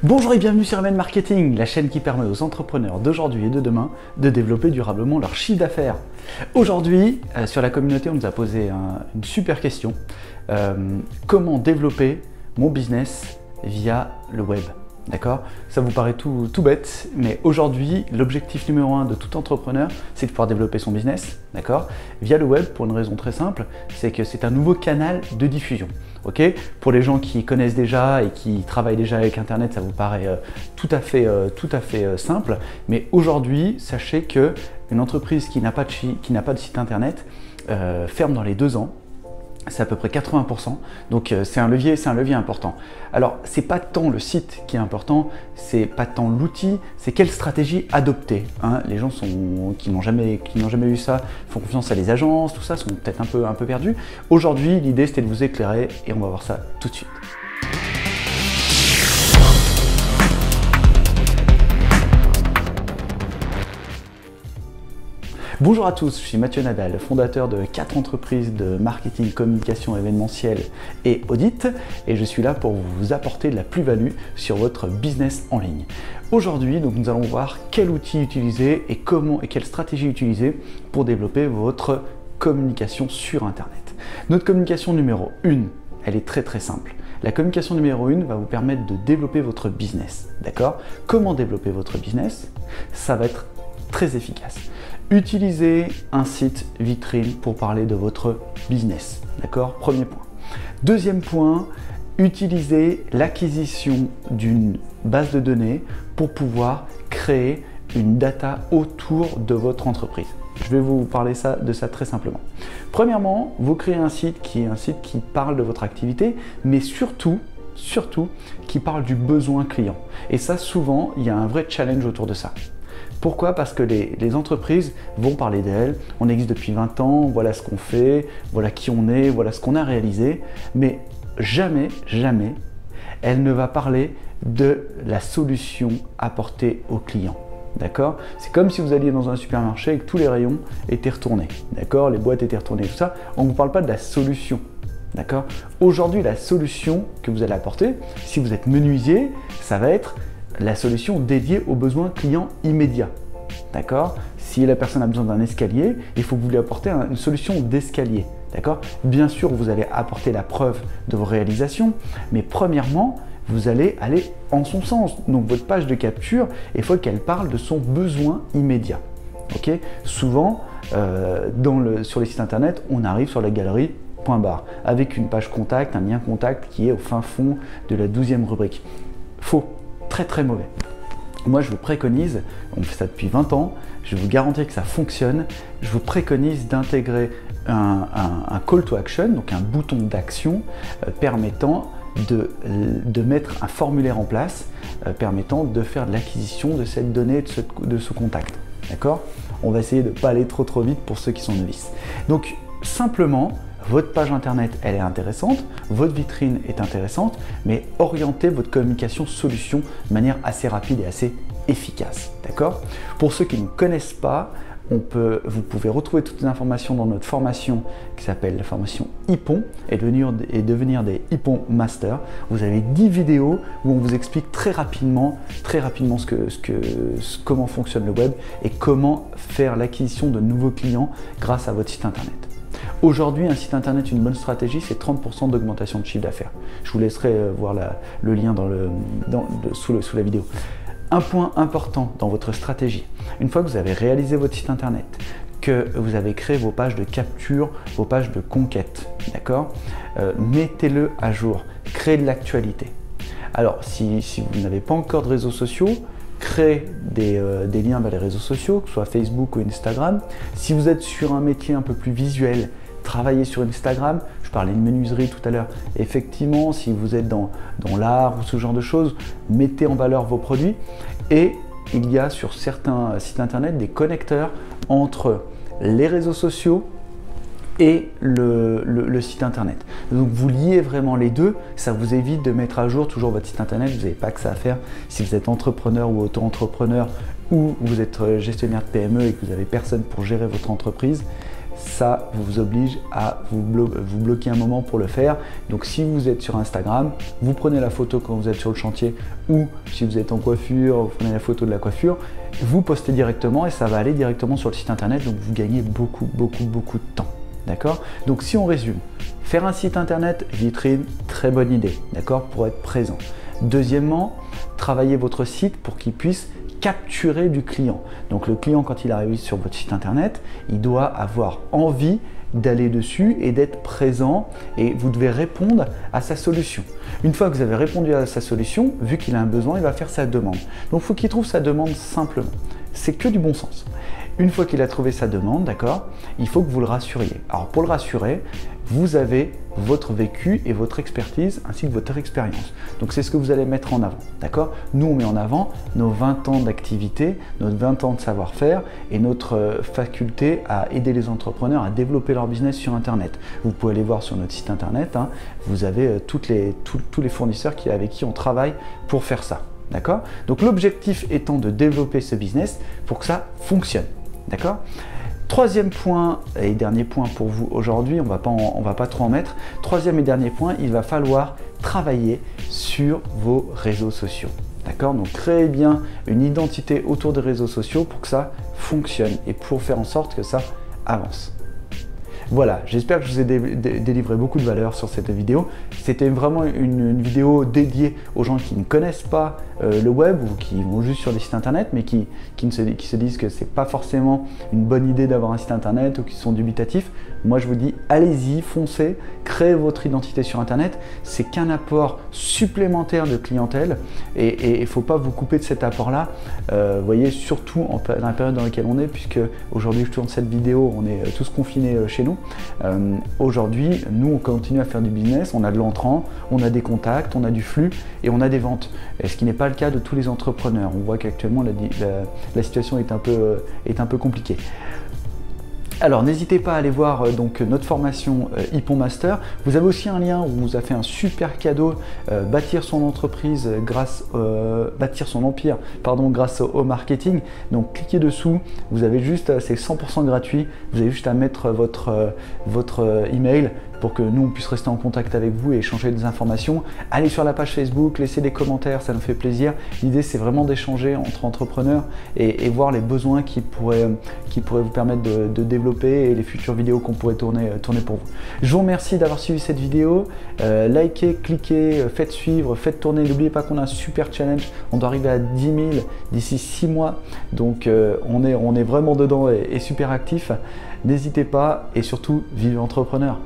Bonjour et bienvenue sur MN Marketing, la chaîne qui permet aux entrepreneurs d'aujourd'hui et de demain de développer durablement leur chiffre d'affaires. Aujourd'hui, sur la communauté, on nous a posé une super question. Comment développer mon business via le web? D'accord? Ça vous paraît tout bête, mais aujourd'hui, l'objectif numéro 1 de tout entrepreneur, c'est de pouvoir développer son business, d'accord? Via le web, pour une raison très simple, c'est que c'est un nouveau canal de diffusion. Ok? Pour les gens qui connaissent déjà et qui travaillent déjà avec Internet, ça vous paraît tout à fait simple. Mais aujourd'hui, sachez que une entreprise qui n'a pas de site Internet ferme dans les 2 ans. C'est à peu près 80%, donc c'est un levier important. Alors, c'est pas tant le site qui est important, c'est pas tant l'outil, c'est quelle stratégie adopter. Hein. Les gens qui n'ont jamais eu ça, font confiance à les agences, tout ça, sont peut-être un peu perdus. Aujourd'hui, l'idée c'était de vous éclairer et on va voir ça tout de suite. Bonjour à tous, je suis Mathieu Nadal, fondateur de 4 entreprises de marketing, communication événementielle et audit, et je suis là pour vous apporter de la plus-value sur votre business en ligne. Aujourd'hui, donc, nous allons voir quel outil utiliser et quelle stratégie utiliser pour développer votre communication sur Internet. Notre communication numéro 1, elle est très simple. La communication numéro 1 va vous permettre de développer votre business, d'accord? Comment développer votre business? Ça va être très efficace. Utilisez un site vitrine pour parler de votre business, d'accord? Premier point. Deuxième point, utilisez l'acquisition d'une base de données pour pouvoir créer une data autour de votre entreprise. Je vais vous parler de ça très simplement. Premièrement, vous créez un site qui parle de votre activité, mais surtout qui parle du besoin client. Et ça, souvent, il y a un vrai challenge autour de ça. Pourquoi? Parce que les entreprises vont parler d'elles, on existe depuis 20 ans, voilà ce qu'on fait, voilà qui on est, voilà ce qu'on a réalisé, mais jamais elle ne va parler de la solution apportée au client. D'accord? C'est comme si vous alliez dans un supermarché et que tous les rayons étaient retournés. D'accord? Les boîtes étaient retournées, tout ça. On ne vous parle pas de la solution. D'accord? Aujourd'hui, la solution que vous allez apporter, si vous êtes menuisier, ça va être la solution dédiée aux besoins clients immédiats. D'accord? Si la personne a besoin d'un escalier, il faut que vous lui apportez une solution d'escalier. D'accord? Bien sûr, vous allez apporter la preuve de vos réalisations, mais premièrement, vous allez aller en son sens. Donc, votre page de capture, il faut qu'elle parle de son besoin immédiat. Ok? Souvent, sur les sites internet, on arrive sur la galerie .bar avec une page contact, un lien contact qui est au fin fond de la 12e rubrique. Faux. Très mauvais. Moi, je vous préconise, on fait ça depuis 20 ans, je vous garantis que ça fonctionne, je vous préconise d'intégrer un call to action, donc un bouton d'action permettant de mettre un formulaire en place, permettant de faire de l'acquisition de cette donnée, de ce contact. D'accord? On va essayer de ne pas aller trop vite pour ceux qui sont novices. Donc, simplement, votre page internet, elle est intéressante, votre vitrine est intéressante, mais orientez votre communication solution de manière assez rapide et assez efficace. D'accord? Pour ceux qui ne connaissent pas, vous pouvez retrouver toutes les informations dans notre formation qui s'appelle la formation Hippon et devenir des Hippon Master. Vous avez 10 vidéos où on vous explique très rapidement comment fonctionne le web et comment faire l'acquisition de nouveaux clients grâce à votre site internet. Aujourd'hui, un site internet, une bonne stratégie, c'est 30% d'augmentation de chiffre d'affaires. Je vous laisserai voir le lien sous la vidéo. Un point important dans votre stratégie, une fois que vous avez réalisé votre site internet, que vous avez créé vos pages de capture, vos pages de conquête, d'accord? Mettez-le à jour, créez de l'actualité. Alors, si vous n'avez pas encore de réseaux sociaux, créez des liens vers les réseaux sociaux, que ce soit Facebook ou Instagram. Si vous êtes sur un métier un peu plus visuel, travaillez sur Instagram. Je parlais de menuiserie tout à l'heure. Effectivement, si vous êtes dans l'art ou ce genre de choses, mettez en valeur vos produits. Et il y a sur certains sites internet des connecteurs entre les réseaux sociaux et le site internet. Donc vous liez vraiment les deux, ça vous évite de mettre à jour toujours votre site internet, vous n'avez pas que ça à faire si vous êtes entrepreneur ou auto-entrepreneur ou vous êtes gestionnaire de PME et que vous n'avez personne pour gérer votre entreprise. ça vous oblige à vous bloquer un moment pour le faire. Donc si vous êtes sur Instagram, vous prenez la photo quand vous êtes sur le chantier, ou si vous êtes en coiffure, vous prenez la photo de la coiffure, vous postez directement et ça va aller directement sur le site internet, donc vous gagnez beaucoup de temps. D'accord? Donc si on résume, faire un site internet vitrine, très bonne idée, d'accord, pour être présent. Deuxièmement, travailler votre site pour qu'il puisse capturer du client. Donc le client, quand il arrive sur votre site internet, il doit avoir envie d'aller dessus et d'être présent, et vous devez répondre à sa solution. Une fois que vous avez répondu à sa solution, vu qu'il a un besoin, il va faire sa demande. Donc il faut qu'il trouve sa demande simplement. C'est que du bon sens. Une fois qu'il a trouvé sa demande, d'accord, il faut que vous le rassuriez. Alors pour le rassurer, vous avez votre vécu et votre expertise ainsi que votre expérience. Donc c'est ce que vous allez mettre en avant, d'accord? Nous on met en avant nos 20 ans d'activité, nos 20 ans de savoir-faire et notre faculté à aider les entrepreneurs à développer leur business sur internet. Vous pouvez aller voir sur notre site internet, hein, vous avez tous les fournisseurs avec qui on travaille pour faire ça. D'accord? Donc l'objectif étant de développer ce business pour que ça fonctionne. D'accord? Troisième point et dernier point pour vous aujourd'hui, on va pas trop en mettre. Troisième et dernier point, il va falloir travailler sur vos réseaux sociaux. D'accord? Donc créez bien une identité autour des réseaux sociaux pour que ça fonctionne et pour faire en sorte que ça avance. Voilà, j'espère que je vous ai délivré beaucoup de valeur sur cette vidéo. C'était vraiment une vidéo dédiée aux gens qui ne connaissent pas le web ou qui vont juste sur des sites internet, mais qui se disent que c'est pas forcément une bonne idée d'avoir un site internet ou qui sont dubitatifs. Moi je vous dis, allez-y, foncez, créez votre identité sur internet. C'est qu'un apport supplémentaire de clientèle et il ne faut pas vous couper de cet apport-là. Vous voyez, surtout dans la période dans laquelle on est, puisque aujourd'hui je tourne cette vidéo, on est tous confinés chez nous. Aujourd'hui, nous on continue à faire du business, on a de l'entrant, on a des contacts, on a du flux et on a des ventes. Et ce qui n'est pas le cas de tous les entrepreneurs. On voit qu'actuellement la situation est un peu compliquée. Alors n'hésitez pas à aller voir donc notre formation Hippon Master. Vous avez aussi un lien où on vous a fait un super cadeau, bâtir son entreprise bâtir son empire grâce au marketing. Donc cliquez dessous, vous avez juste, c'est 100% gratuit, vous avez juste à mettre votre email pour que nous on puisse rester en contact avec vous et échanger des informations. Allez sur la page Facebook, laissez des commentaires, ça nous fait plaisir. L'idée c'est vraiment d'échanger entre entrepreneurs et voir les besoins qui pourraient vous permettre de développer et les futures vidéos qu'on pourrait tourner pour vous. Je vous remercie d'avoir suivi cette vidéo. Likez, cliquez, faites suivre, faites tourner. N'oubliez pas qu'on a un super challenge. On doit arriver à 10 000 d'ici 6 mois. Donc on est vraiment dedans et super actif. N'hésitez pas et surtout, vivez entrepreneur.